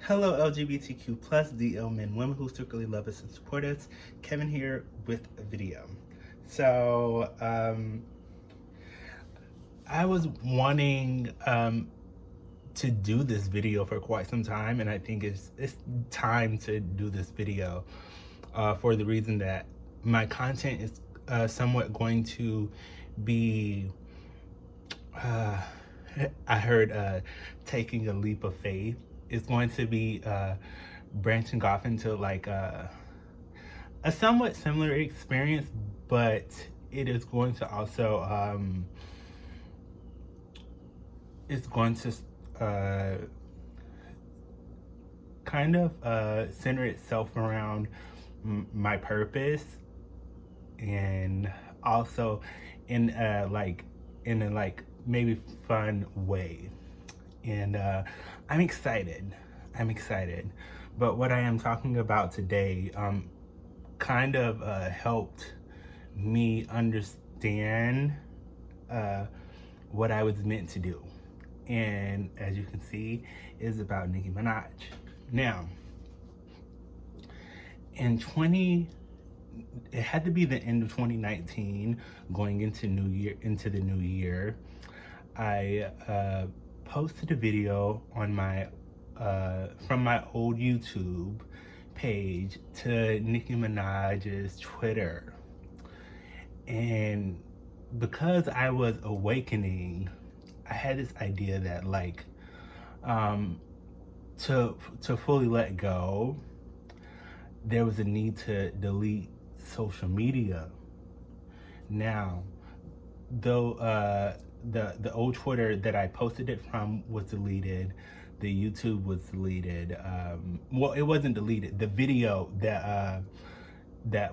Hello, LGBTQ plus DL men, women who secretly love us and support us. Kevin here with a video. So, I was wanting to do this video for quite some time, and I think it's time to do this video for the reason that my content is somewhat going to be. I heard taking a leap of faith. It's going to be branching off into like a somewhat similar experience, but it is going to also it's going to kind of center itself around my purpose, and also in a maybe fun way. And I'm excited. But what I am talking about today kind of helped me understand what I was meant to do. And as you can see, is about Nicki Minaj. Now, it had to be the end of 2019, going into the new year. I posted a video on my from my old YouTube page to Nicki Minaj's Twitter, and because I was awakening, I had this idea that like to fully let go, there was a need to delete social media. Now, though the old Twitter that I posted it from was deleted, the YouTube was deleted. Well, it wasn't deleted. The video that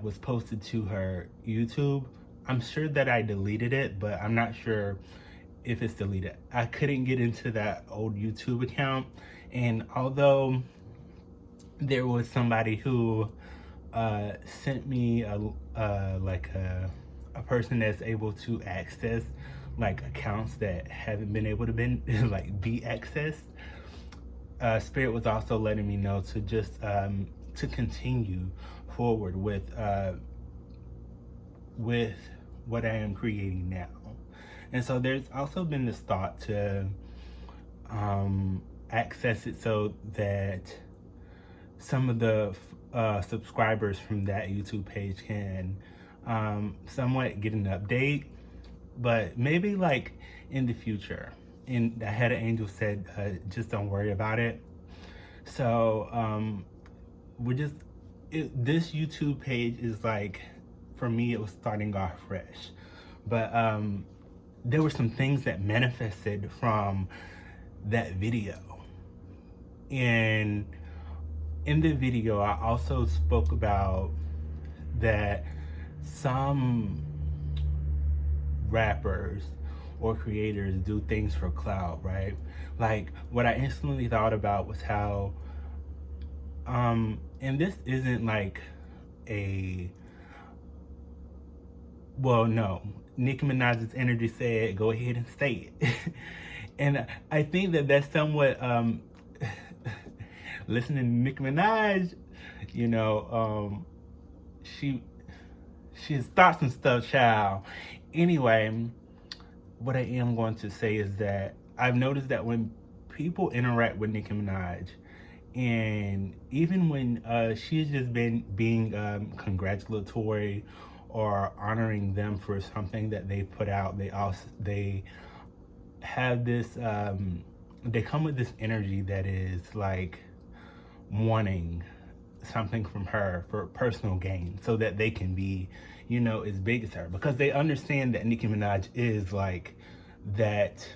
was posted to her YouTube, I'm sure that I deleted it, but I'm not sure if it's deleted. I couldn't get into that old YouTube account, and although there was somebody who sent me a person that's able to access like accounts that haven't been able to be accessed. Spirit was also letting me know to just to continue forward with what I am creating now. And so there's also been this thought to access it so that some of the subscribers from that YouTube page can somewhat get an update, but maybe like in the future. And I had an angel said, just don't worry about it. So this YouTube page is like, for me, it was starting off fresh, but there were some things that manifested from that video. And in the video, I also spoke about that some rappers or creators do things for clout, right? Like, what I instantly thought about was how, and this isn't like no, Nicki Minaj's energy said, go ahead and say it. And I think that that's somewhat, listening to Nicki Minaj, you know, she has thoughts and stuff, child. Anyway, what I am going to say is that I've noticed that when people interact with Nicki Minaj, and even when she's just been being congratulatory or honoring them for something that they put out, they have this they come with this energy that is like wanting something from her for personal gain, so that they can be, you know, as big as her, because they understand that Nicki Minaj is like that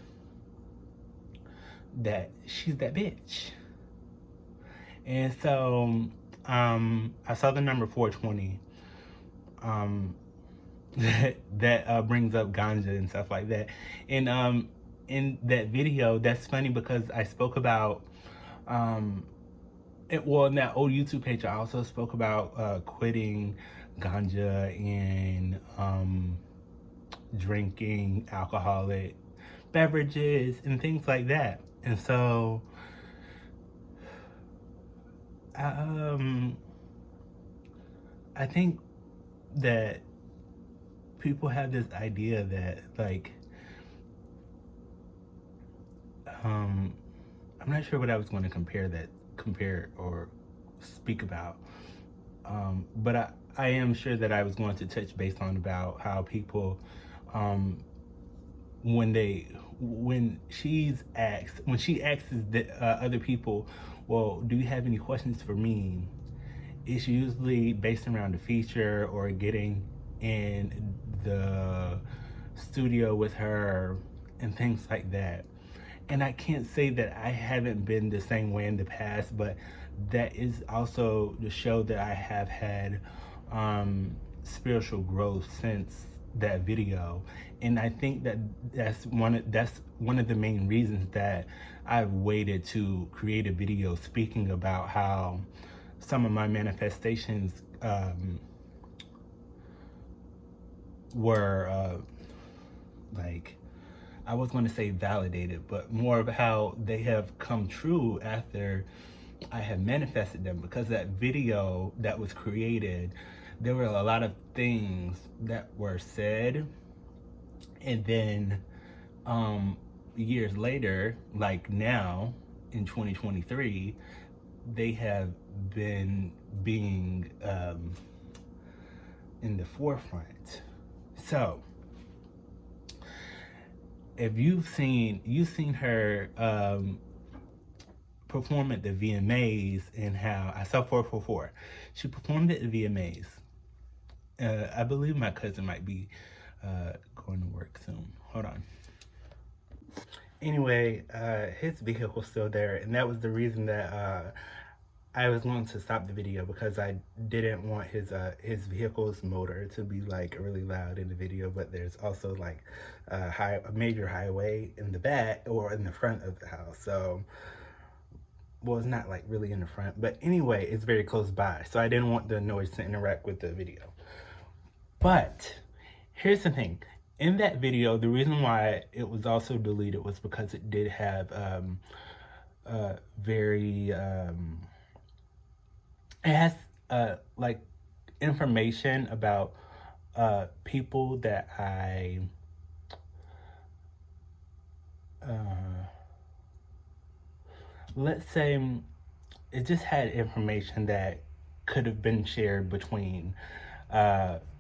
she's that bitch. And so I saw the number 420 that brings up ganja and stuff like that. And in that video, that's funny because I spoke about in that old YouTube page, I also spoke about quitting ganja and drinking alcoholic beverages and things like that. And so Um, I think that people have this idea that like um I'm not sure what I was going to compare or speak about. But I am sure that I was going to touch base on about how people um when they when she asks the other people, well, do you have any questions for me? It's usually based around the feature or getting in the studio with her and things like that. And I can't say that I haven't been the same way in the past, but that is also to show that I have had spiritual growth since that video. And I think that that's one of the main reasons that I've waited to create a video speaking about how some of my manifestations were like, I was going to say validated, but more of how they have come true after I have manifested them. Because that video that was created, there were a lot of things that were said, and then years later, like now in 2023, they have been being in the forefront. So if you've seen her perform at the VMAs, and how I saw 444. She performed at the VMAs. I believe my cousin might be going to work soon. Hold on. Anyway, his vehicle's still there, and that was the reason that I was going to stop the video, because I didn't want his vehicle's motor to be like really loud in the video. But there's also like a major highway in the back or in the front of the house. So, well, it's not like really in the front, but anyway, it's very close by. So I didn't want the noise to interact with the video. But here's the thing. In that video, the reason why it was also deleted was because it did have very it has like information about people that I let's say it just had information that could have been shared between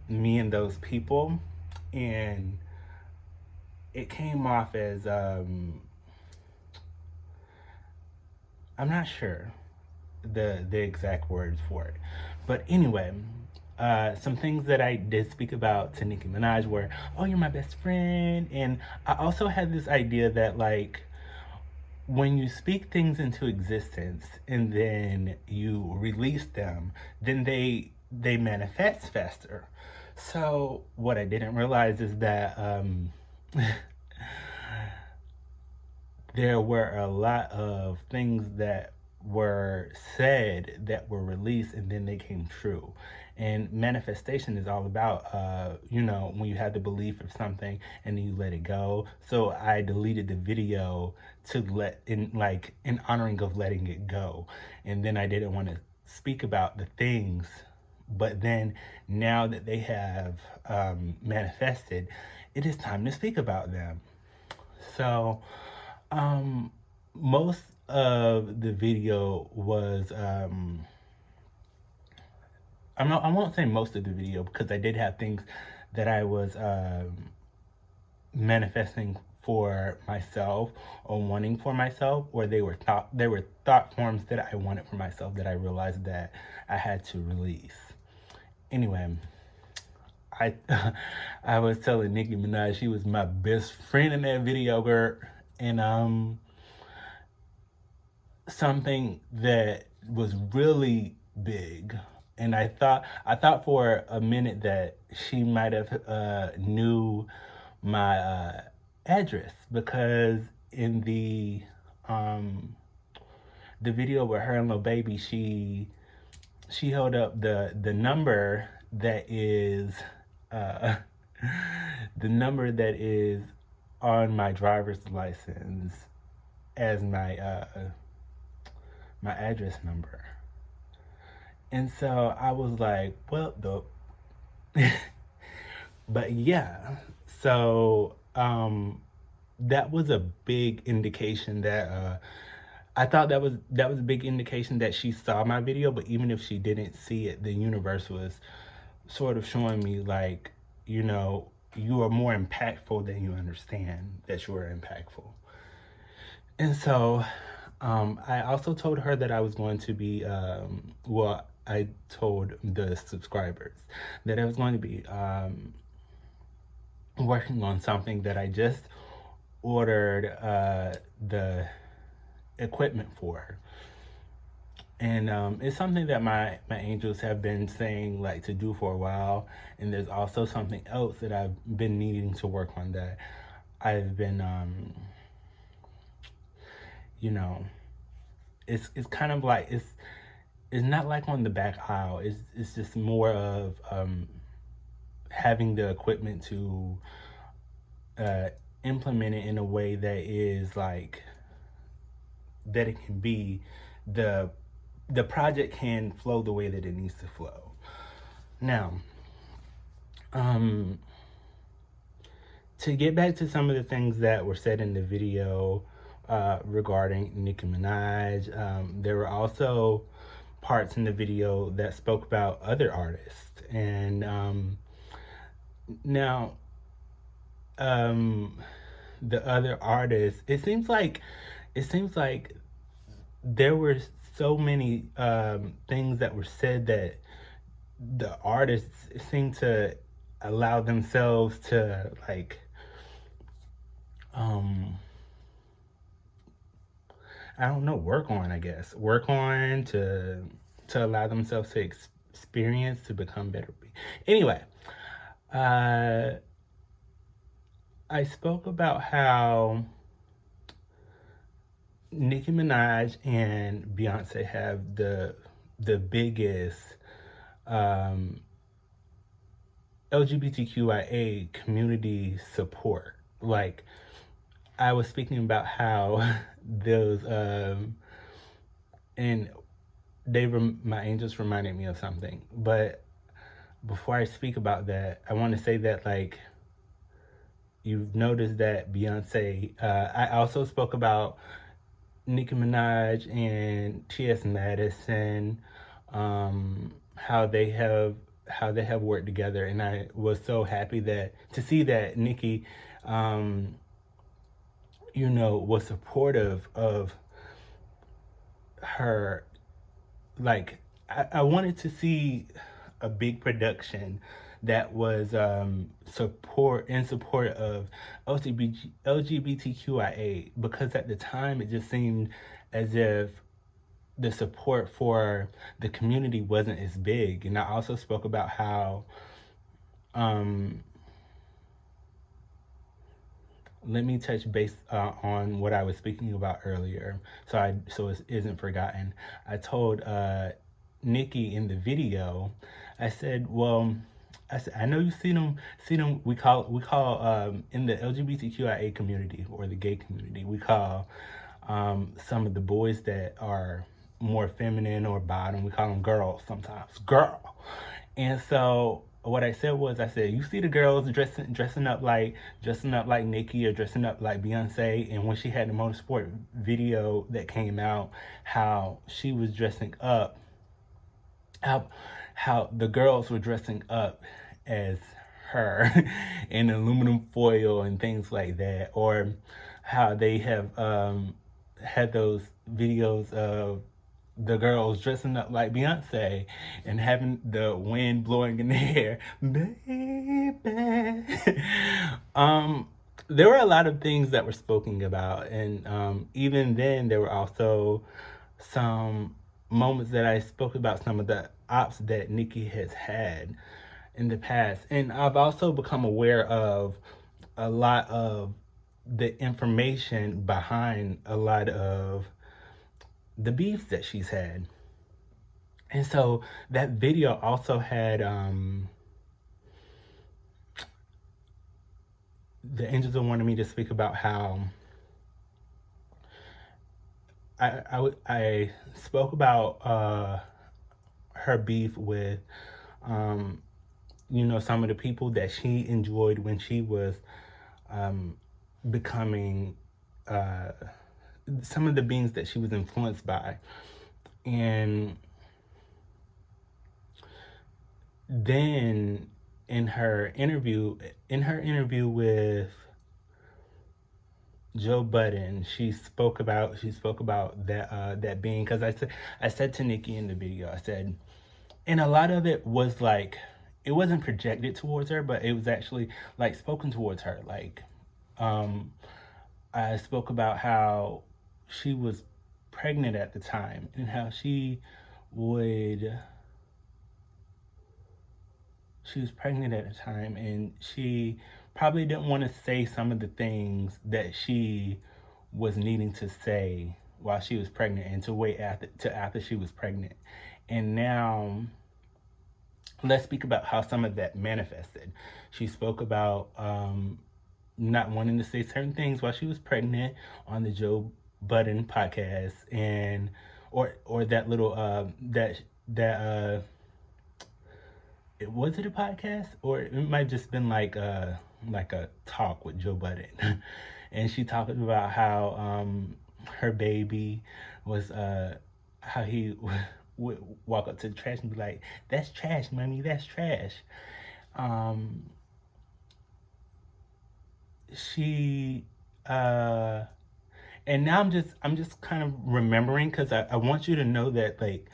me and those people, and it came off as I'm not sure the exact words for it, but anyway, some things that I did speak about to Nicki Minaj were, oh, you're my best friend. And I also had this idea that like when you speak things into existence and then you release them, then they manifest faster. So what I didn't realize is that there were a lot of things that were said that were released and then they came true. And manifestation is all about when you have the belief of something and then you let it go. So I deleted the video to in honoring of letting it go. And then I didn't want to speak about the things, but then now that they have manifested, it is time to speak about them. So most of the video was I won't say most of the video, because I did have things that I was manifesting for myself or wanting for myself, or they were thought forms that I wanted for myself that I realized that I had to release. Anyway, I was telling Nicki Minaj she was my best friend in that video, girl. And something that was really big, and I thought for a minute that she might have knew my address, because in the video with her and Lil Baby, she held up the number that is the number that is on my driver's license as my my address number. And so I was like, well, the but yeah. So that was a big indication that I thought that was a big indication that she saw my video, but even if she didn't see it, the universe was sort of showing me like, you know, you are more impactful than you understand that you are impactful. And so I also told her that I was going to be, well, I told the subscribers that I was going to be working on something that I just ordered the equipment for. And it's something that my angels have been saying like to do for a while. And there's also something else that I've been needing to work on that I've been, you know, it's kind of like it's not like on the back aisle. It's just more of having the equipment to implement it in a way that is like that it can be the project can flow the way that it needs to flow. Now, to get back to some of the things that were said in the video regarding Nicki Minaj, there were also parts in the video that spoke about other artists. And now, the other artists, it seems like there were so many things that were said that the artists seem to allow themselves to like I don't know, work on, I guess. Work on to allow themselves to experience to become better. Anyway, uh I spoke about how Nicki Minaj and Beyonce have the biggest um LGBTQIA community support. Like I was speaking about how those and my angels reminded me of something. But before I speak about that, I want to say that like you've noticed that Beyonce. I also spoke about Nicki Minaj and T.S. Madison, how they have worked together, and I was so happy that to see that Nicki, was supportive of her. Like I wanted to see a big production that was support of LGBTQIA, because at the time it just seemed as if the support for the community wasn't as big. And I also spoke about how let me touch base on what I was speaking about earlier, so it isn't forgotten. I told Nicki in the video, I said, well, I know you see them. We call in the LGBTQIA community or the gay community, we call some of the boys that are more feminine or bottom, we call them girls sometimes, girl. And so what I said was, I said, you see the girls dressing up like Nicki or dressing up like Beyonce, and when she had the motorsport video that came out, how she was dressing up, how the girls were dressing up as her in aluminum foil and things like that, or how they have had those videos of the girls dressing up like Beyonce and having the wind blowing in their hair, baby. There were a lot of things that were spoken about, and even then, there were also some moments that I spoke about some of the ops that Nicki has had in the past, and I've also become aware of a lot of the information behind a lot of the beefs that she's had. And so that video also had the angels wanted me to speak about how I spoke about her beef with, some of the people that she enjoyed when she was becoming some of the beings that she was influenced by. And then in her interview with Joe Budden, she spoke about that being, because I said to Nicki in the video, I said, and a lot of it was like, it wasn't projected towards her, but it was actually like spoken towards her. Like, I spoke about how she was pregnant at the time and how she was pregnant at the time, and she probably didn't want to say some of the things that she was needing to say while she was pregnant, and to wait after she was pregnant. And now let's speak about how some of that manifested. She spoke about not wanting to say certain things while she was pregnant on the Joe Budden podcast, and or that little was it a podcast, or it might just been like a talk with Joe Budden. And she talked about how her baby was how he would walk up to the trash and be like, "That's trash, mommy, that's trash." She and now I'm just kind of remembering, because I want you to know that, like,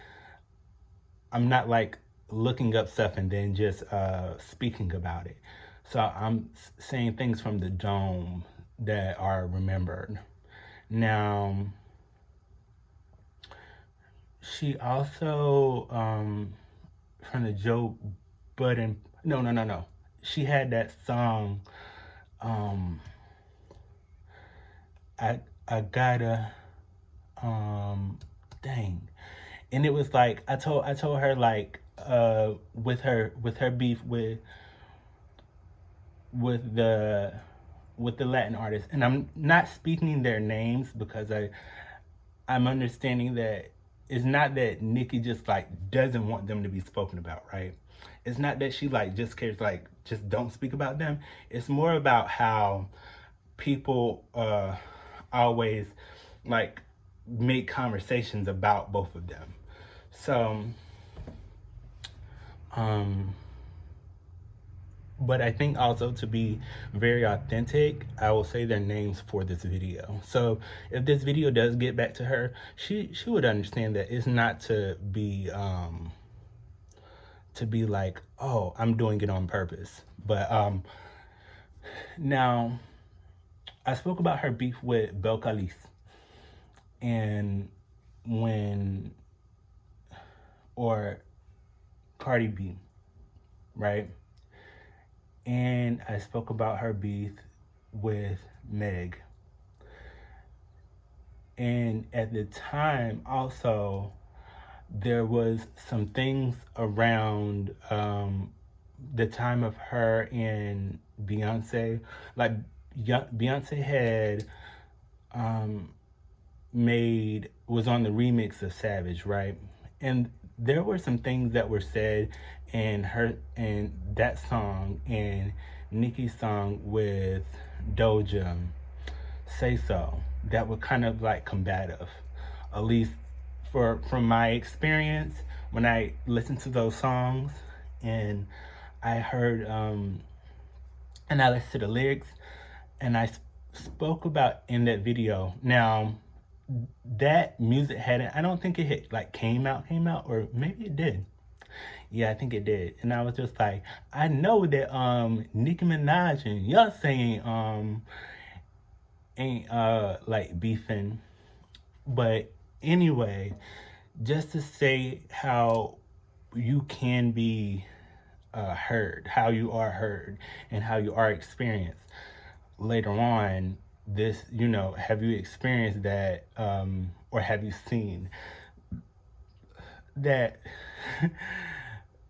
I'm not like looking up stuff and then just speaking about it. So I'm saying things from the dome that are remembered. Now, she also from the Joe Budden, no. She had that song, I gotta, dang. And it was like, I told her, like, with her beef with the Latin artists, and I'm not speaking their names because I'm understanding that it's not that Nicki just like doesn't want them to be spoken about, right? It's not that she like just cares, like, just don't speak about them. It's more about how people always like make conversations about both of them. So but I think also, to be very authentic, I will say their names for this video. So if this video does get back to her, she would understand that it's not to be like, oh, I'm doing it on purpose. But now, I spoke about her beef with Belcalis, and or Cardi B, right? And I spoke about her beef with Meg. And at the time, also, there was some things around the time of her and Beyonce. Like, Beyonce had was on the remix of Savage, right? And there were some things that were said in that song and Nicki's song with Doja, Say So, that were kind of like combative. At least from my experience, when I listened to those songs and I heard and I listened to the lyrics, and I spoke about in that video. Now, that music I don't think it came out, or maybe it did. Yeah, I think it did. And I was just like, I know that Nicki Minaj and Beyonce ain't like beefing. But anyway, just to say how you can be heard, how you are heard, and how you are experienced later on. This, have you experienced that, or have you seen that?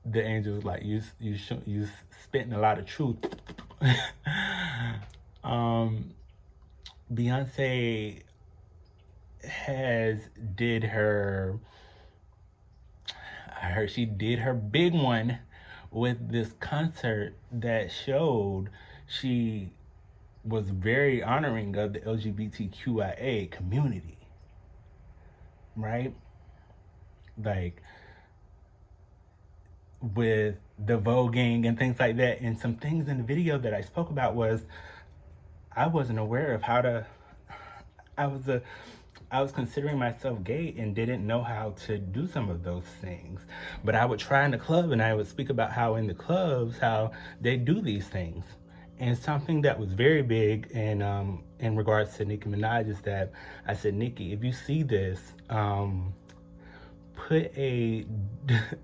The angels like, you spitting a lot of truth. Beyonce did her she did her big one with this concert that showed she was very honoring of the LGBTQIA community, right? Like with the voguing and things like that. And some things in the video that I spoke about was I wasn't aware of how to. I was considering myself gay and didn't know how to do some of those things. But I would try in the club and I would speak about how in the clubs how they do these things. And something that was very big in regards to Nicki Minaj is that I said, Nicki, if you see this, put a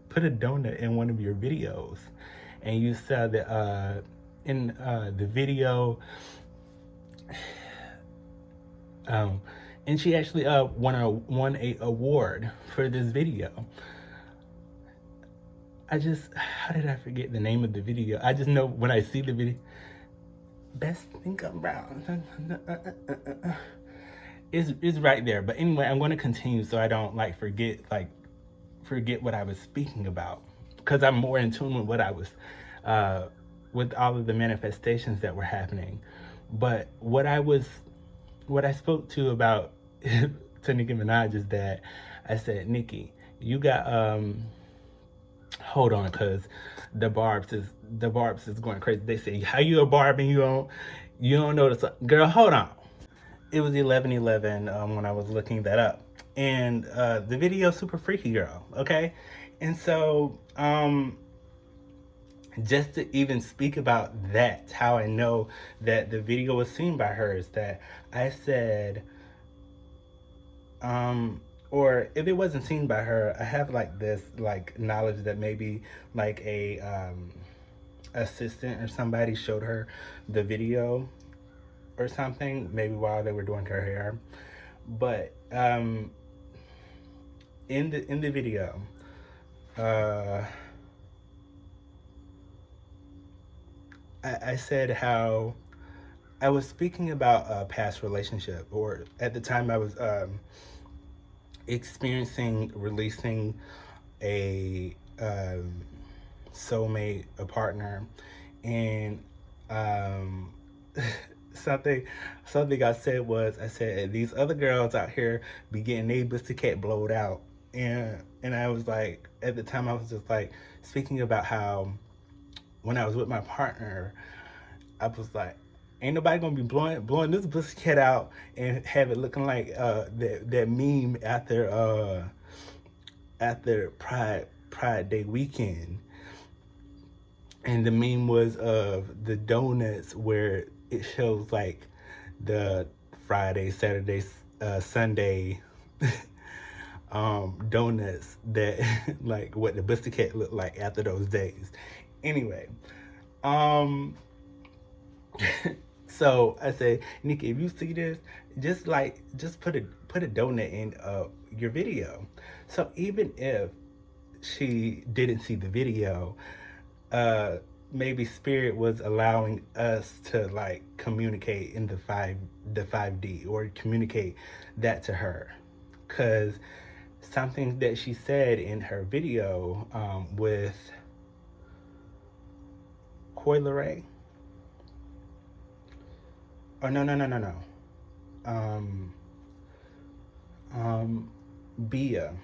put a donut in one of your videos. And you said that in the video, and she actually won a award for this video. How did I forget the name of the video? I just know when I see the video, best thing around. Is right there. But anyway, I'm going to continue so I don't forget what I was speaking about, because I'm more in tune with what I was with all of the manifestations that were happening. But what I spoke to about to Nicki Minaj is that I said, Nicki, you got hold on, because the barbs is going crazy. They say, how you a barb and you don't know the girl, hold on. It was 11:11 when I was looking that up, and the video super freaky girl, okay? And so just to even speak about that, how I know that the video was seen by her, is that I said, or if it wasn't seen by her, I have this knowledge that maybe a assistant or somebody showed her the video or something, maybe while they were doing her hair. But in the video, I said how I was speaking about a past relationship, or at the time I was releasing a soulmate, a partner, and something I said these other girls out here be getting their pussy cat blowed out, and I was like, at the time I was just speaking about how when I was with my partner, I was like, ain't nobody gonna be blowing this pussy cat out and have it looking like that meme after Pride Day weekend. And the meme was of the donuts where it shows the Friday, Saturday, Sunday donuts that what the pussy cat looked like after those days. Anyway, so I said, Nicki, if you see this, just put a donut in your video. So even if she didn't see the video, maybe Spirit was allowing us to communicate in the 5D, or communicate that to her, because something that she said in her video with Coi Leray. Oh, no. Bia.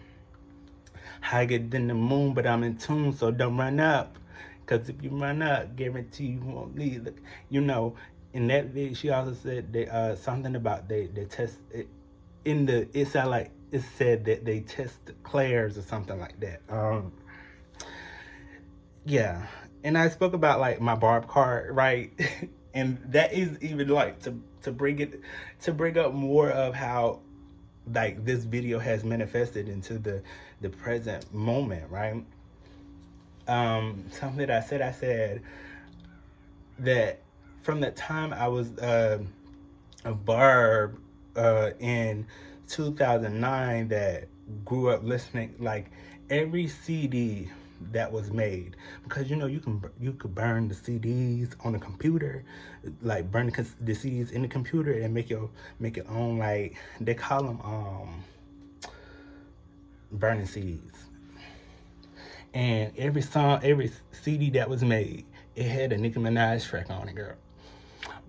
Higher than the moon, but I'm in tune, so don't run up. Because if you run up, guarantee you won't leave. In that video, she also said that, something about they test it. It sounded like it said that they test Claire's or something like that. Yeah. And I spoke about my barb card, right? And that is even to bring up more of how this video has manifested into the present moment, right? Something that I said that from the time I was a barb in 2009, that grew up listening every CD that was made, because you could burn the CDs on the computer, burn the CDs in the computer and make your own, they call them burning CDs. And every song, every CD that was made, it had a Nicki Minaj track on it, girl.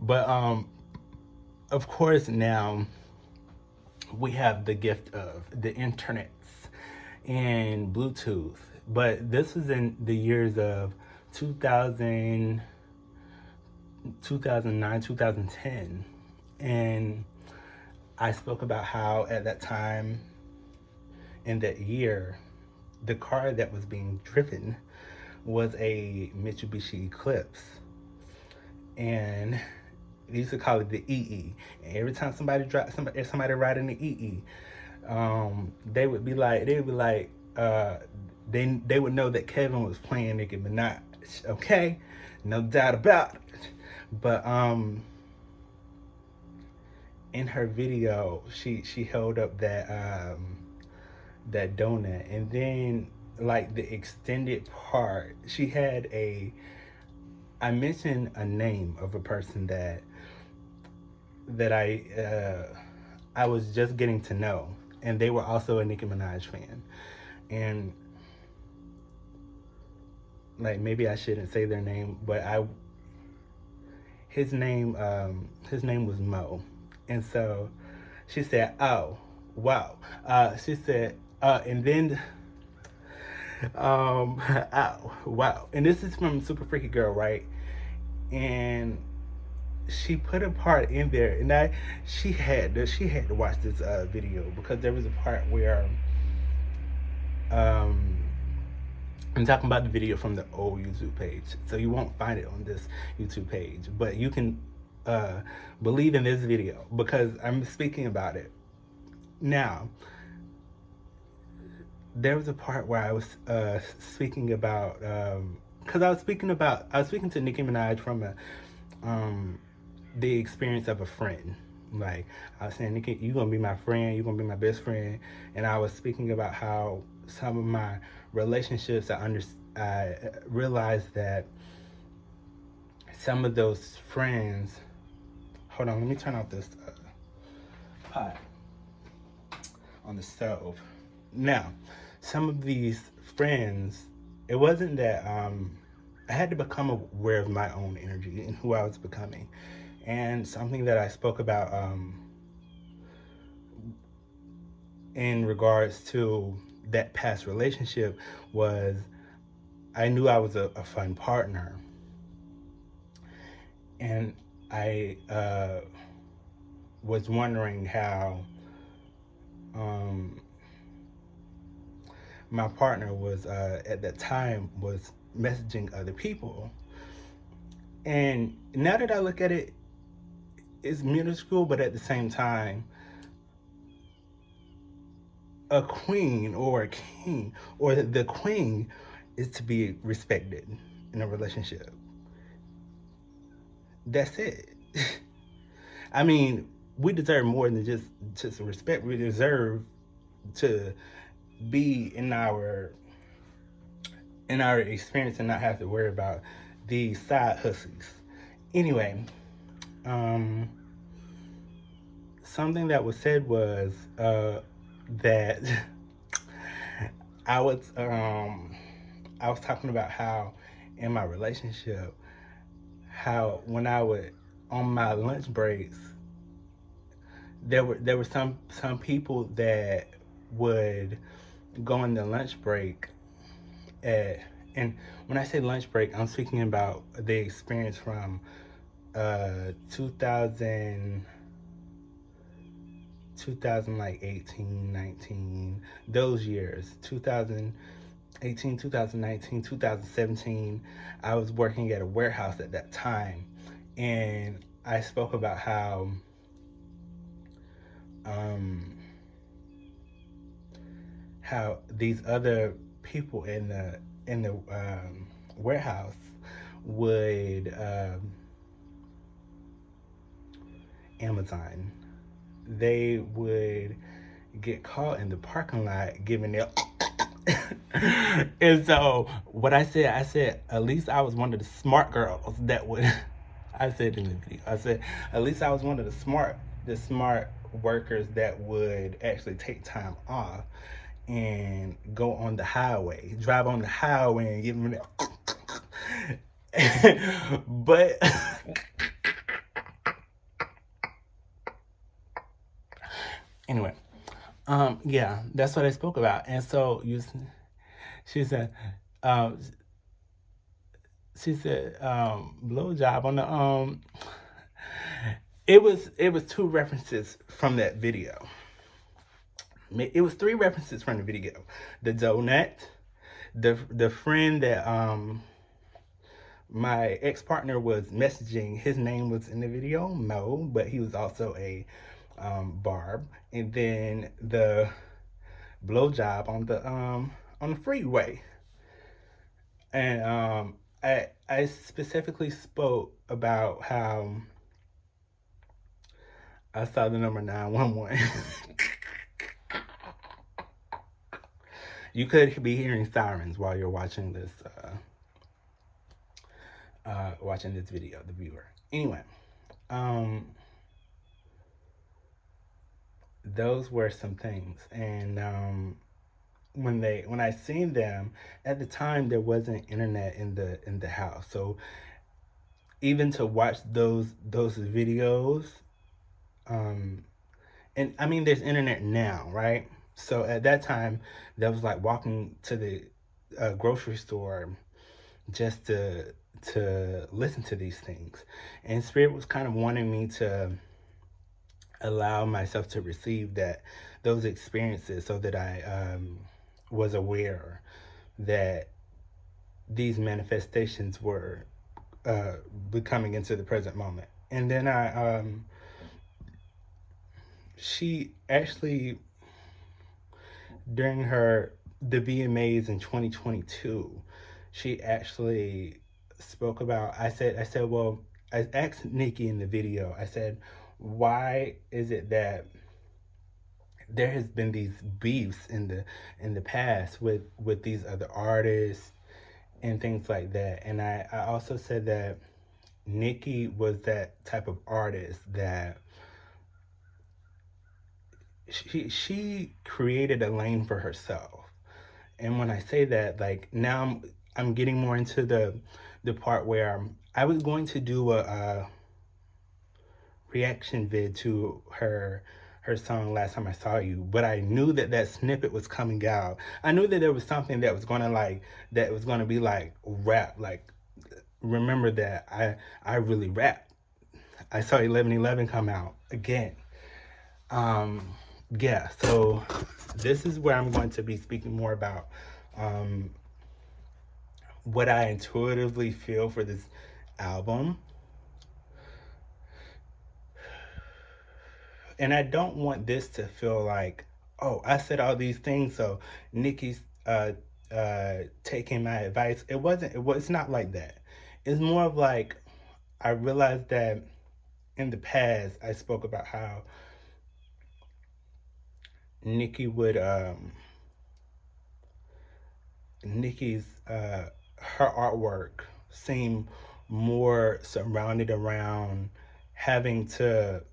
But of course, now we have the gift of the internets and Bluetooth. But this was in the years of 2000, 2009, 2010. And I spoke about how at that time, in that year, the car that was being driven was a Mitsubishi Eclipse. And they used to call it the EE. And every time somebody riding the EE, they would know that Kevin was playing Nicki Minaj. Okay, no doubt about it. But in her video, she held up that donut, and then like the extended part, she had I mentioned a name of a person that I was just getting to know, and they were also a Nicki Minaj fan. And like, maybe I shouldn't say their name, but his name was Mo. And so she said, "Oh, wow." She said, and then oh, wow. And this is from Super Freaky Girl, right? And she put a part in there, and she had to watch this video, because there was a part where I'm talking about the video from the old YouTube page, so you won't find it on this YouTube page, but you can believe in this video because I'm speaking about it now. There was a part where I was speaking about, because I was speaking to Nicki Minaj from the experience of a friend. Like, I was saying, "Nicki, you gonna be my friend, you gonna be my best friend," and I was speaking about how some of my relationships, I realized that some of those friends. Hold on, let me turn off this pot on the stove. Now, some of these friends, it wasn't that I had to become aware of my own energy and who I was becoming. And something that I spoke about in regards to that past relationship was, I knew I was a fun partner. And I was wondering how my partner was, at that time, was messaging other people. And now that I look at it, it's minuscule, but at the same time, a queen or a king, or the queen, is to be respected in a relationship. That's it. I mean, we deserve more than just respect. We deserve to be in our experience and not have to worry about these side hussies. Anyway, something that was said was that I was talking about how in my relationship, how when I would, on my lunch breaks, there were some people that would go on the lunch break and when I say lunch break, I'm speaking about the experience from 2000 like 18, 19, those years, 2018, 2019, 2017. I was working at a warehouse at that time, and I spoke about how these other people in the warehouse would Amazon. They would get caught in the parking lot giving their and so what I said, at least I was one of the smart girls that would I said in the video, I said, at least I was one of the smart workers that would actually take time off and go on the highway, drive on the highway and give them that. But anyway, yeah, that's what I spoke about. And so she said, um, blowjob on the it was two references from that video. It was three references from the video. The donut, the friend that my ex-partner was messaging, his name was in the video, Mo, but he was also a Barb. And then the blowjob on the freeway. And I specifically spoke about how I saw the number 911. You could be hearing sirens while you're watching this video, the viewer. Anyway, those were some things. And when I seen them at the time, there wasn't internet in the house, so even to watch those videos, and I mean, there's internet now, right? So at that time, that was like walking to the grocery store just to listen to these things. And Spirit was kind of wanting me to allow myself to receive those experiences, so that I was aware that these manifestations were becoming into the present moment. And then she actually, during the VMAs in 2022, she actually spoke about, I said, well, I asked Nicki in the video, I said, why is it that there has been these beefs in the past with these other artists and things like that? And I also said that Nicki was that type of artist that she created a lane for herself. And when I say that, like, now I'm getting more into the part where I was going to do a reaction vid to her song Last Time I Saw You, but I knew that snippet was coming out. I knew that there was something that was gonna be like rap. Like, remember that I really rap. I saw 11:11 come out again. Yeah, so this is where I'm going to be speaking more about what I intuitively feel for this album. And I don't want this to feel like, oh, I said all these things, so Nicki's taking my advice. It's not like that. It's more of like, I realized that in the past, I spoke about how Nicki would, Nicki's, her artwork seemed more surrounded around having to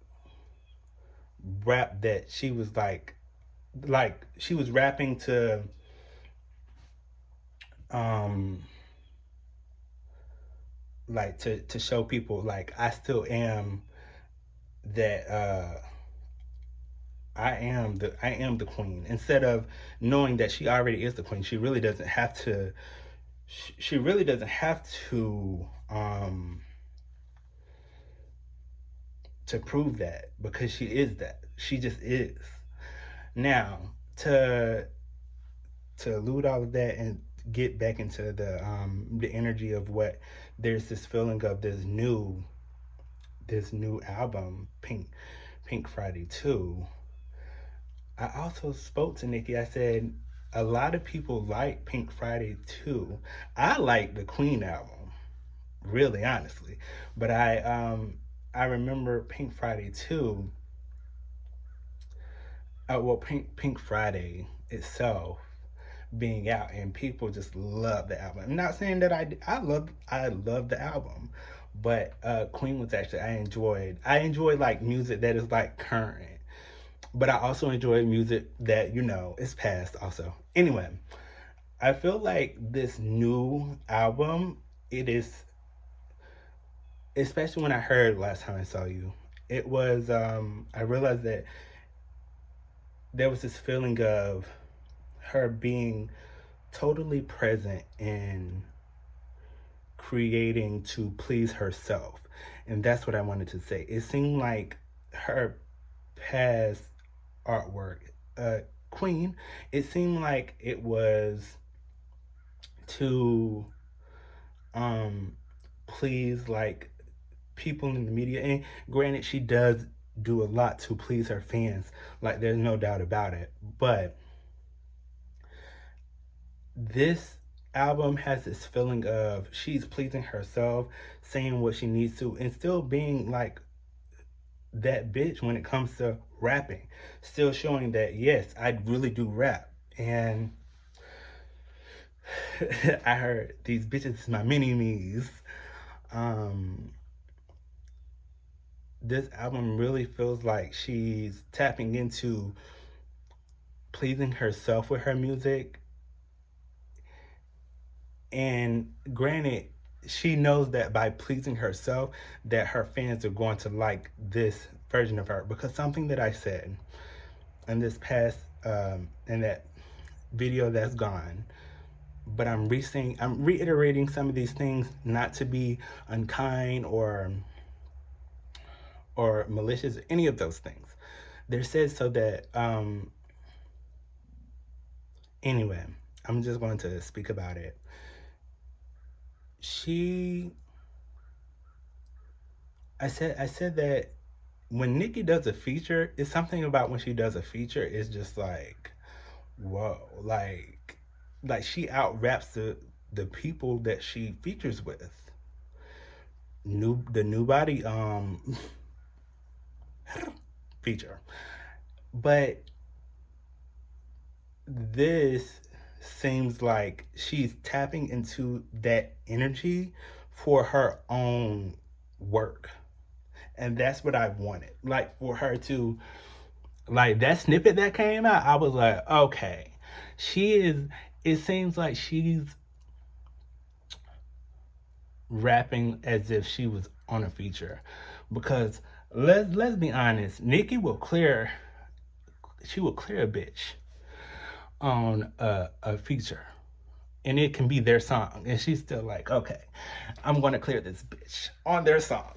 rap, that she was like she was rapping to like to show people, like, I still am that I am the queen, instead of knowing that she already is the queen. She really doesn't have to to prove that, because she is that. She just is. Now, to elude all of that and get back into the energy of what, there's this feeling of this new album, Pink Friday 2. I also spoke to Nicki. I said, a lot of people like Pink Friday 2. I like the Queen album, really, honestly. But I remember Pink Friday 2. Pink Friday itself being out, and people just love the album. I'm not saying that I love the album, but Queen was actually, I enjoyed like music that is like current. but I also enjoy music that, you know, is past also. Anyway, I feel like this new album, it is, especially when I heard Last Time I Saw You, it was, I realized that there was this feeling of her being totally present in creating to please herself. And that's what I wanted to say. It seemed like her past artwork, Queen, it seemed like it was to please like people in the media. And granted, she does do a lot to please her fans, like there's no doubt about it. But this album has this feeling of she's pleasing herself, saying what she needs to, and still being like that bitch when it comes to rapping. Still showing that, yes, I really do rap. And I heard these bitches is my mini me's. This album really feels like she's tapping into pleasing herself with her music. And granted, she knows that by pleasing herself, that her fans are going to like this version of her. Because something that I said in this past, in that video that's gone, but I'm reiterating some of these things, not to be unkind or malicious, any of those things. They're said so that, anyway, I'm just going to speak about it. I said that when Nicki does a feature, it's something about when she does a feature, it's just like, whoa, like she out raps the people that she features with. The new body feature. But this seems like she's tapping into that energy for her own work. And that's what I wanted. Like for her to, like that snippet that came out, I was like, okay, it seems like she's rapping as if she was on a feature. Because let's be honest, Nicki will clear a bitch on a feature, and it can be their song, and she's still like, okay, I'm gonna clear this bitch on their song.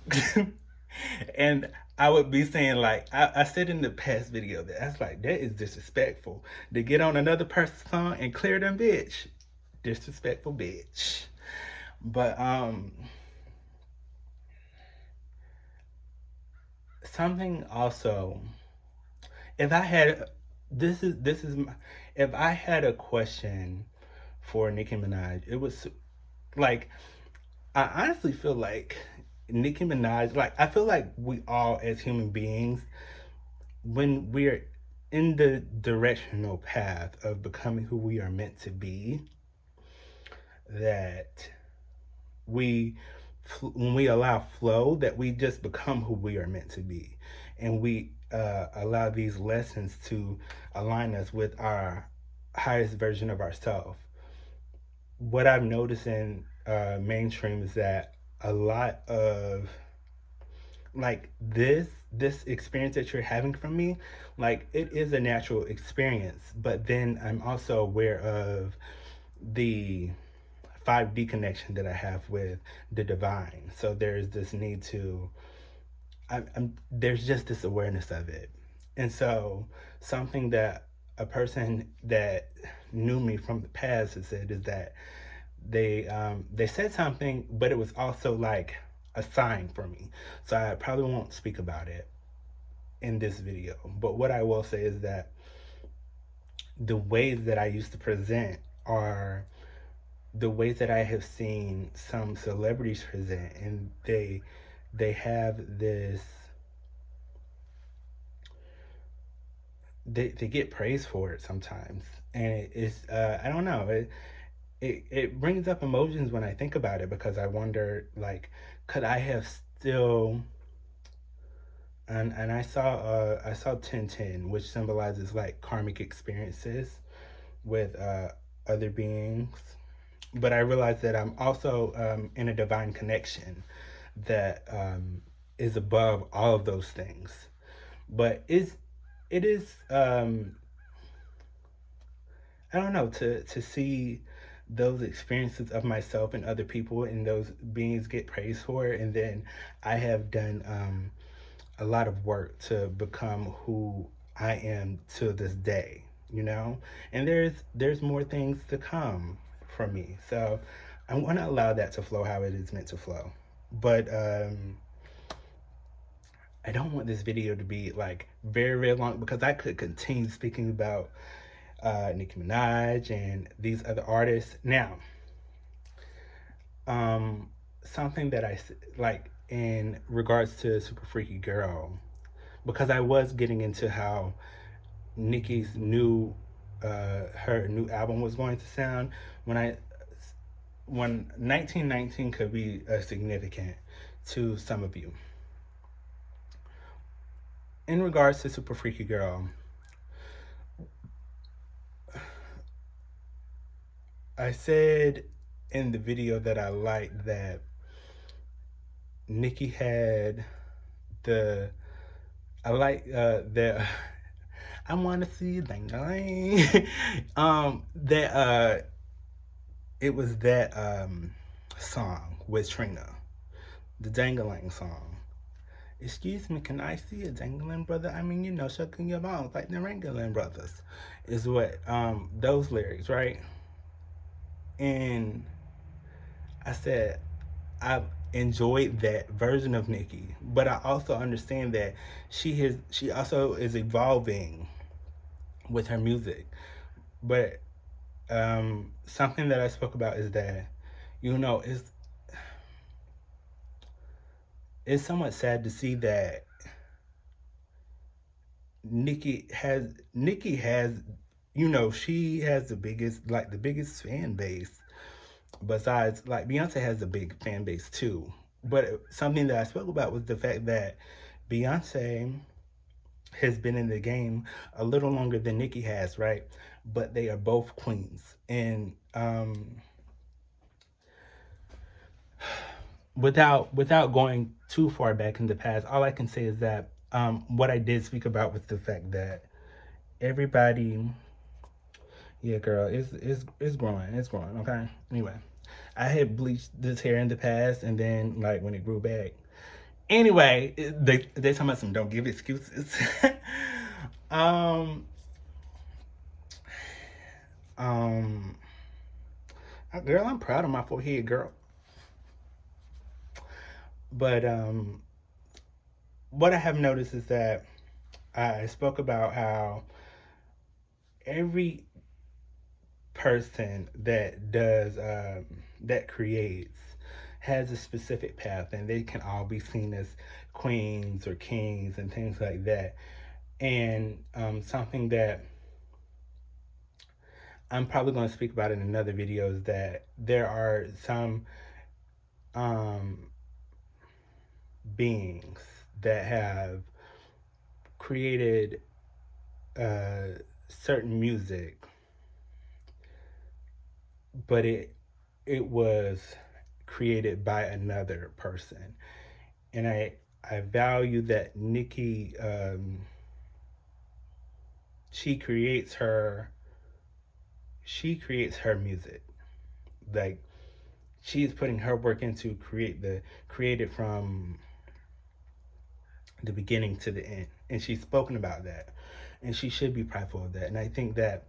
And I would be saying, like, I said in the past video that that's like, that is disrespectful to get on another person's song and clear them, bitch. Disrespectful bitch. But something also, if I had if I had a question for Nicki Minaj, it was like, I honestly feel like Nicki Minaj, like I feel like we all as human beings, when we're in the directional path of becoming who we are meant to be, that we when we allow flow, that we just become who we are meant to be, and we allow these lessons to align us with our highest version of ourselves. What I've noticed in mainstream is that a lot of like this experience that you're having from me, like it is a natural experience, but then I'm also aware of the 5D connection that I have with the divine. So there's this need to, there's just this awareness of it. And so something that a person that knew me from the past has said is that they said something, but it was also like a sign for me. So I probably won't speak about it in this video. But what I will say is that the ways that I used to present are the ways that I have seen some celebrities present, and they have this, they get praised for it sometimes, and it's I don't know, it brings up emotions when I think about it, because I wonder, like, could I have still and I saw 1010, which symbolizes like karmic experiences with other beings. But I realized that I'm also in a divine connection that is above all of those things. But it is I don't know, to see those experiences of myself and other people and those beings get praised for it, and then I have done a lot of work to become who I am to this day, you know? And there's more things to come from me. So I want to allow that to flow how it is meant to flow. But I don't want this video to be like very, very long because I could continue speaking about Nicki Minaj and these other artists. Now, something that I like in regards to Super Freaky Girl, because I was getting into how Nicki's new her new album was going to sound when 1919 could be significant to some of you. In regards to Super Freaky Girl, I said in the video that I liked that Nicki had the I like that I want to see dang that it was that song with Trina, the Dangalang song. Excuse me, can I see a dangling brother? I mean, you know, shucking your bones like the Wrangling brothers, is what those lyrics, right? And I said I've enjoyed that version of Nicki, but I also understand that she also is evolving with her music. But something that I spoke about is that, you know, it's somewhat sad to see that Nicki has, you know, she has the biggest fan base. Besides, like Beyonce has a big fan base too. But something that I spoke about was the fact that Beyonce has been in the game a little longer than Nicki has, right? But they are both queens. And without going too far back in the past, all I can say is that what I did speak about was the fact that everybody, yeah, girl, it's growing, okay. Anyway, I had bleached this hair in the past, and then like when it grew back. Anyway, they talking about some don't give excuses. um, um, girl, I'm proud of my forehead, girl. But what I have noticed is that I spoke about how every person that does that creates has a specific path, and they can all be seen as queens or kings and things like that. And something that I'm probably going to speak about in another video is that there are some beings that have created certain music, but it was created by another person, and I value that Nicki she creates her music, like she's putting her work into create it from the beginning to the end, and she's spoken about that, and she should be prideful of that. And I think that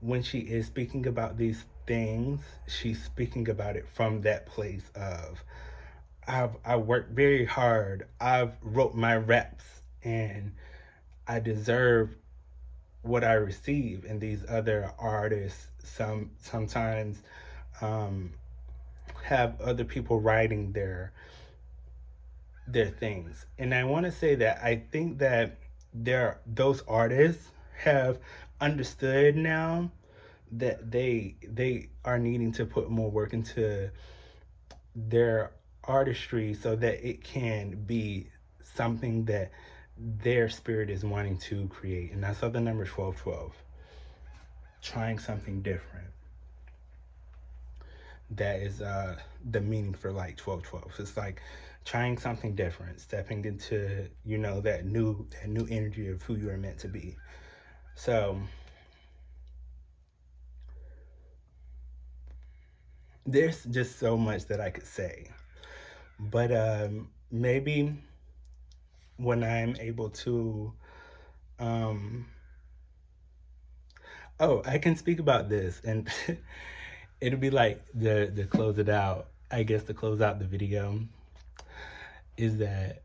when she is speaking about these things, she's speaking about it from that place of I worked very hard, I've wrote my raps, and I deserve what I receive. And these other artists sometimes have other people writing their things. And I want to say that I think that those artists have understood now that they are needing to put more work into their artistry so that it can be something that their spirit is wanting to create. And I saw the number 1212, trying something different. That is the meaning for like 1212. It's like trying something different, stepping into, you know, that new energy of who you are meant to be. So there's just so much that I could say. But maybe when I'm able to oh, I can speak about this, and it'll be like the close it out. I guess to close out the video is that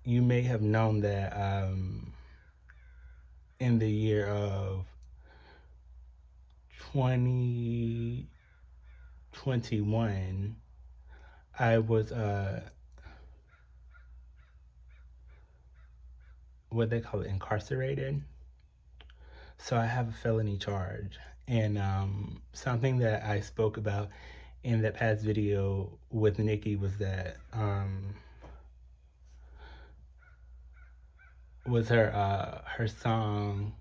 you may have known that in the year of 2021, I was what they call it, incarcerated. So I have a felony charge. And something that I spoke about in that past video with Nicki was that was her song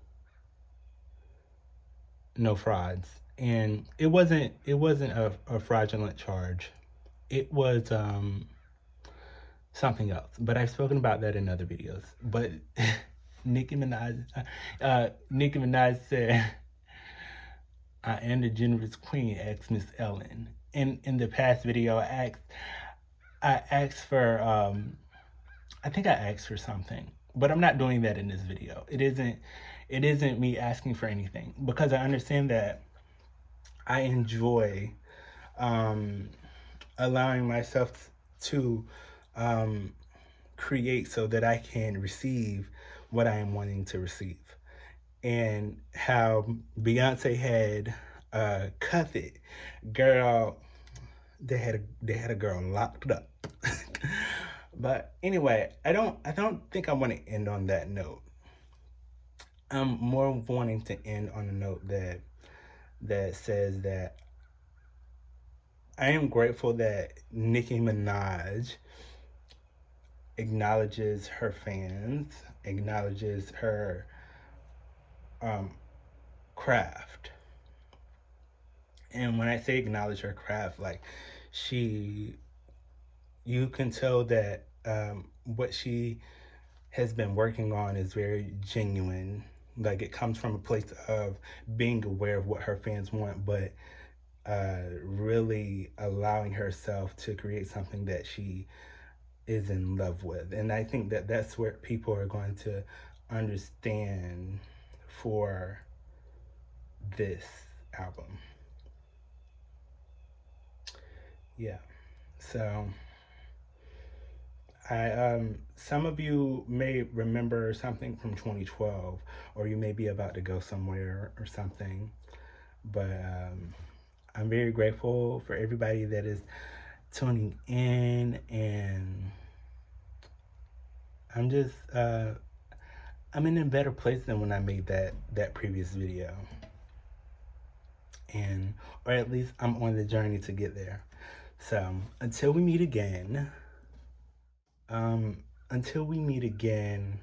"No Frauds," and it wasn't a fraudulent charge. It was something else, but I've spoken about that in other videos. But Nicki Minaj said, "I am the generous queen," asked Miss Ellen. In the past video, I asked for I think I asked for something, but I'm not doing that in this video. It isn't me asking for anything, because I understand that I enjoy allowing myself to create so that I can receive what I am wanting to receive. And how Beyonce had Cuff It, girl, they had a girl locked up. But anyway, I don't think I want to end on that note. I'm more wanting to end on a note that says that I am grateful that Nicki Minaj acknowledges her fans, acknowledges her craft. And when I say acknowledge her craft, like you can tell that what she has been working on is very genuine. Like, it comes from a place of being aware of what her fans want, but really allowing herself to create something that she is in love with. And I think that that's where people are going to understand for this album. Yeah. So some of you may remember something from 2012, or you may be about to go somewhere or something. But I'm very grateful for everybody that is tuning in, and I'm just I'm in a better place than when I made that previous video, and or at least I'm on the journey to get there. So until we meet again. Until we meet again,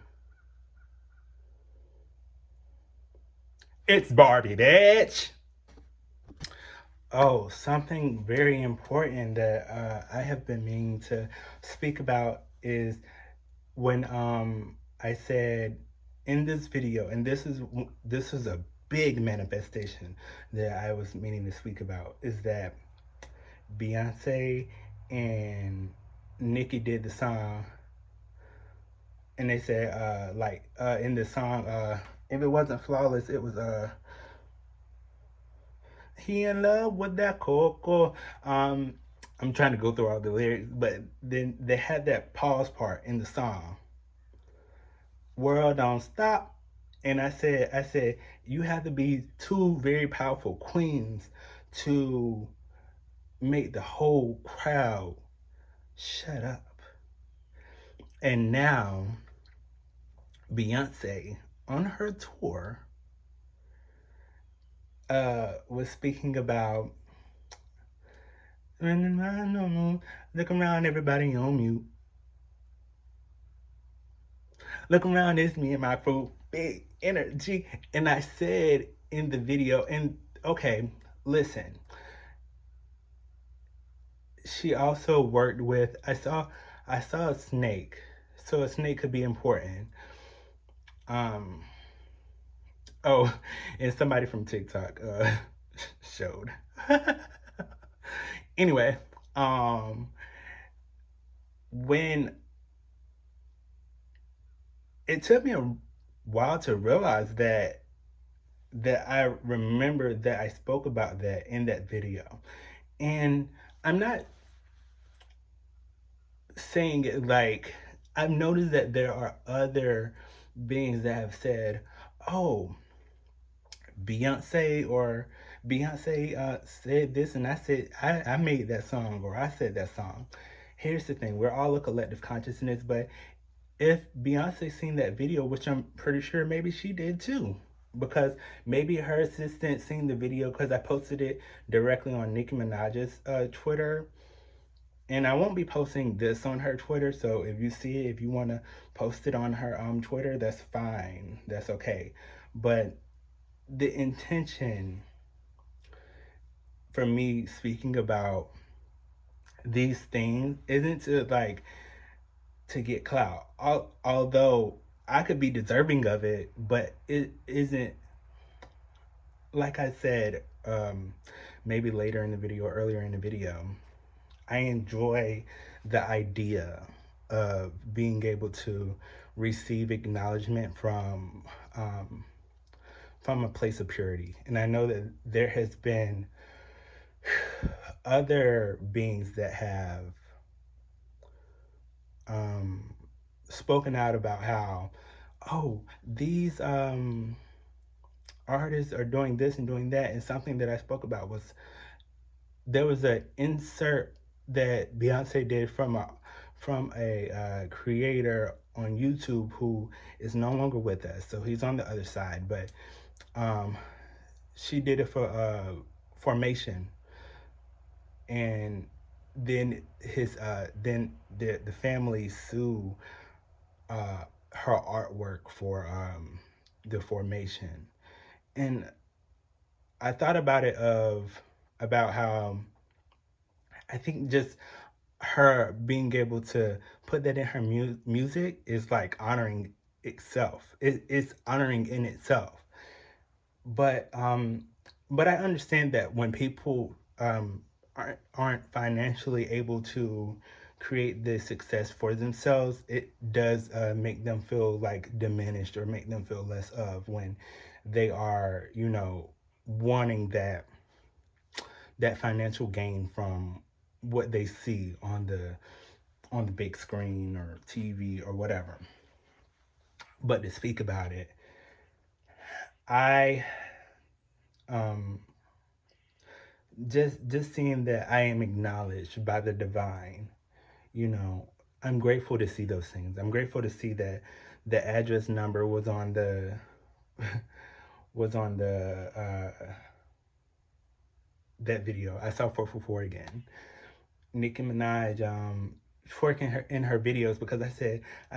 it's Barbie, bitch. Oh, something very important that I have been meaning to speak about is when I said in this video, and this is a big manifestation that I was meaning to speak about, is that Beyonce and Nicki did the song, and they said in the song, if it wasn't flawless, it was he in love with that coco. I'm trying to go through all the lyrics, but then they had that pause part in the song. World don't stop. And I said, you have to be two very powerful queens to make the whole crowd shut up. And now Beyonce on her tour was speaking about look around, everybody on mute. Look around, it's me and my crew, big energy. And I said in the video, and okay, listen, she also worked with, I saw a snake. So a snake could be important. Um, oh, and somebody from TikTok showed. Anyway, um, when it took me a while to realize that I remember that I spoke about that in that video. And I'm not saying it like, I've noticed that there are other beings that have said, "Oh, Beyonce said this," and I said I made that song, or I said that song. Here's the thing: we're all a collective consciousness, but if Beyonce seen that video, which I'm pretty sure maybe she did too, because maybe her assistant seen the video because I posted it directly on Nicki Minaj's Twitter. And I won't be posting this on her Twitter, so if you see it, if you want to post it on her Twitter, that's fine. That's okay. But the intention for me speaking about these things isn't to to get clout. Although I could be deserving of it, but it isn't, like I said, maybe later in the video or earlier in the video. I enjoy the idea of being able to receive acknowledgement from a place of purity. And I know that there has been other beings that have spoken out about how, oh, these artists are doing this and doing that. And something that I spoke about was, there was an insert that Beyonce did from a creator on YouTube who is no longer with us. So he's on the other side, but she did it for Formation, and then the family sue her artwork for the Formation. And I thought about how I think just her being able to put that in her music is like honoring itself. It's honoring in itself. But I understand that when people aren't financially able to create this success for themselves, it does make them feel like diminished, or make them feel less of, when they are, wanting that financial gain from what they see on the big screen or TV or whatever. But to speak about it, I just seeing that I am acknowledged by the divine, I'm grateful to see those things. I'm grateful to see that the address number was on the that video. I saw 444 again. Nicki Minaj twerking in her videos, because I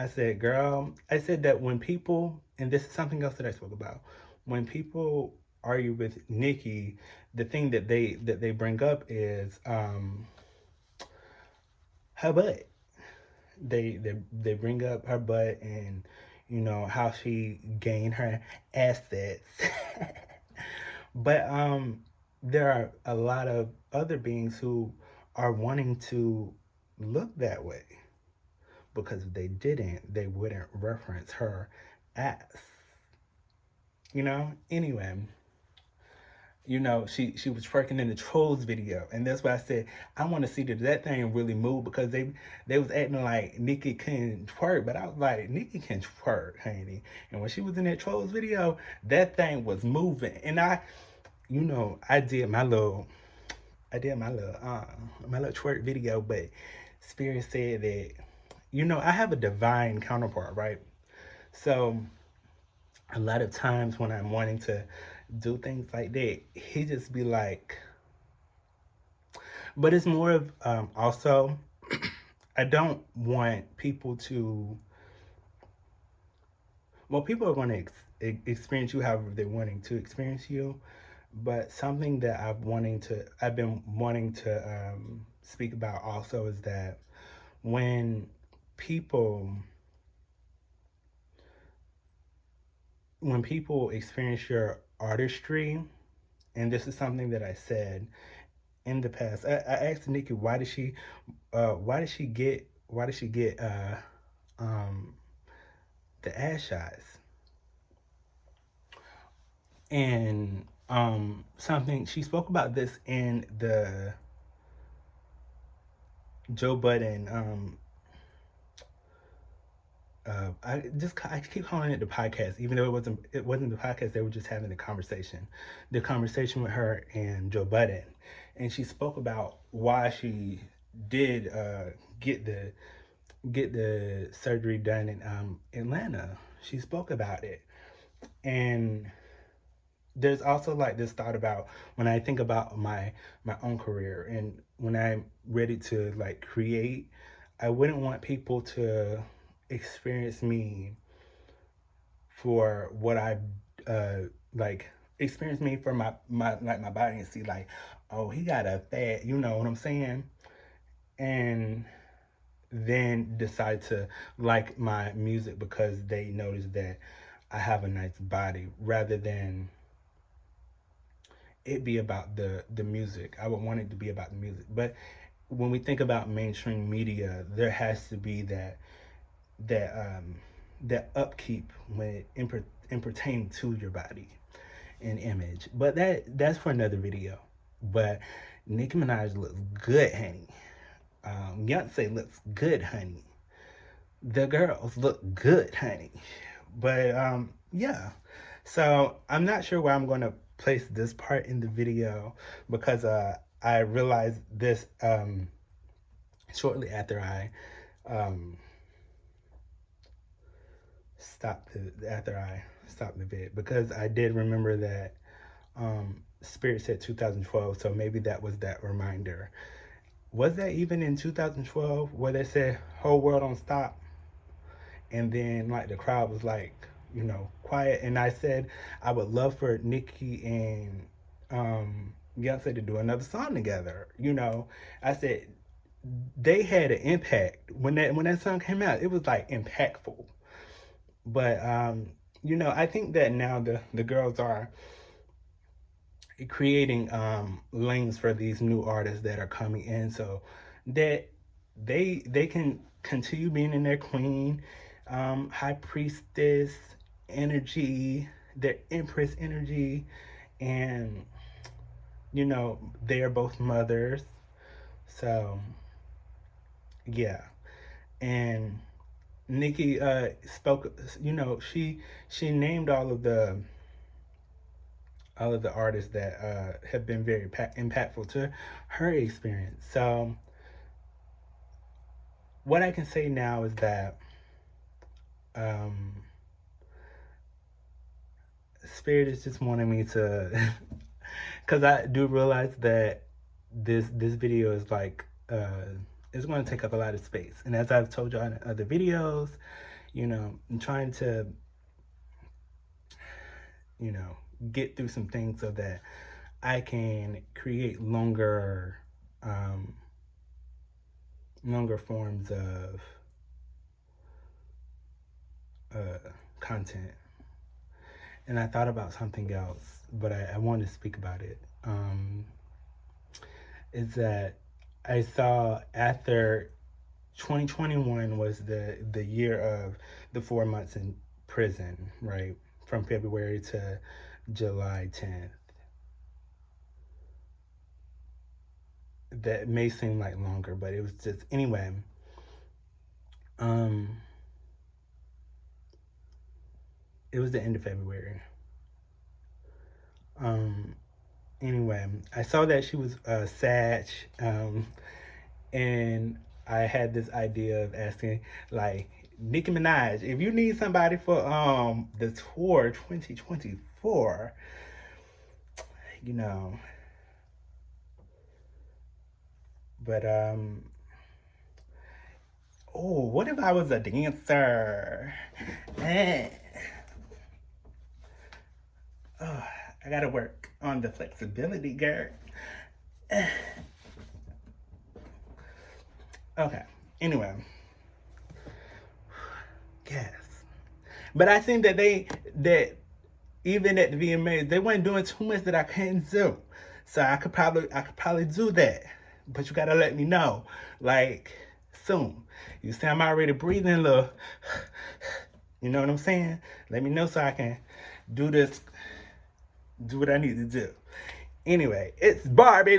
said, girl, I said that when people, and this is something else that I spoke about, when people argue with Nicki, the thing that they bring up is her butt. They bring up her butt, and how she gained her assets. But there are a lot of other beings who are wanting to look that way, because if they didn't, they wouldn't reference her ass. Anyway, she was twerking in the Trolls video, and that's why I said I want to see that thing really move, because they was acting like Nicki couldn't twerk, but I was like, Nicki can twerk, honey. And when she was in that Trolls video, that thing was moving, and I did my little twerk video, but Spirit said that I have a divine counterpart, right? So a lot of times when I'm wanting to do things like that, he just be like, but it's more of also, I don't want people to well, people are going to experience you however they're wanting to experience you. But something that I've been wanting to speak about also is that when people when people experience your artistry, and this is something that I said in the past. I asked Nicki why did she get um the ass shots, and something she spoke about this in the Joe Budden I keep calling it the podcast, even though it wasn't the podcast. They were just having the conversation with her and Joe Budden, and she spoke about why she did get the surgery done in Atlanta. She spoke about it, and there's also like this thought about when I think about my own career and when I'm ready to like create, I wouldn't want people to experience me for what I uh like experience me for my body and see like, oh, he got a fat, you know what I'm saying? And then decide to like my music because they notice that I have a nice body rather than it be about the music. I would want it to be about the music. But when we think about mainstream media, there has to be that that upkeep when in pertaining to your body and image. But that's for another video. But Nicki Minaj looks good, honey. Beyonce looks good, honey. The girls look good, honey. But yeah. So I'm not sure where I'm going to place this part in the video because I realized this shortly after I um, stopped the vid because I did remember that Spirit said 2012, so maybe that was that reminder. Was that even in 2012 where they said whole world don't stop? And then like the crowd was like, quiet. And I said I would love for Nicki and Beyonce to do another song together. I said they had an impact when that song came out. It was like impactful. But I think that now the girls are creating lanes for these new artists that are coming in, so that they can continue being in their queen, high priestess energy, their empress energy, and they are both mothers, so yeah. And Nicki spoke. She named all of the artists that have been very impactful to her experience. So what I can say now is that Spirit is just wanting me to, because I do realize that this video is like it's going to take up a lot of space, and as I've told y'all in other videos, I'm trying to get through some things so that I can create longer forms of content. And I thought about something else, but I wanted to speak about it. Is that I saw after 2021 was the year of the 4 months in prison, right? From February to July 10th. That may seem like longer, but it was just, anyway. It was the end of February. Anyway, I saw that she was Sag, and I had this idea of asking, like, Nicki Minaj, if you need somebody for the tour 2024, but oh, what if I was a dancer? Oh, I gotta work on the flexibility, girl. Okay. Anyway, yes. But I think that even at the VMAs, they weren't doing too much that I couldn't do. So I could probably do that. But you gotta let me know, like, soon. You see, I'm already breathing a little. You know what I'm saying? Let me know so I can do this, do what I need to do. Anyway, it's Barbie.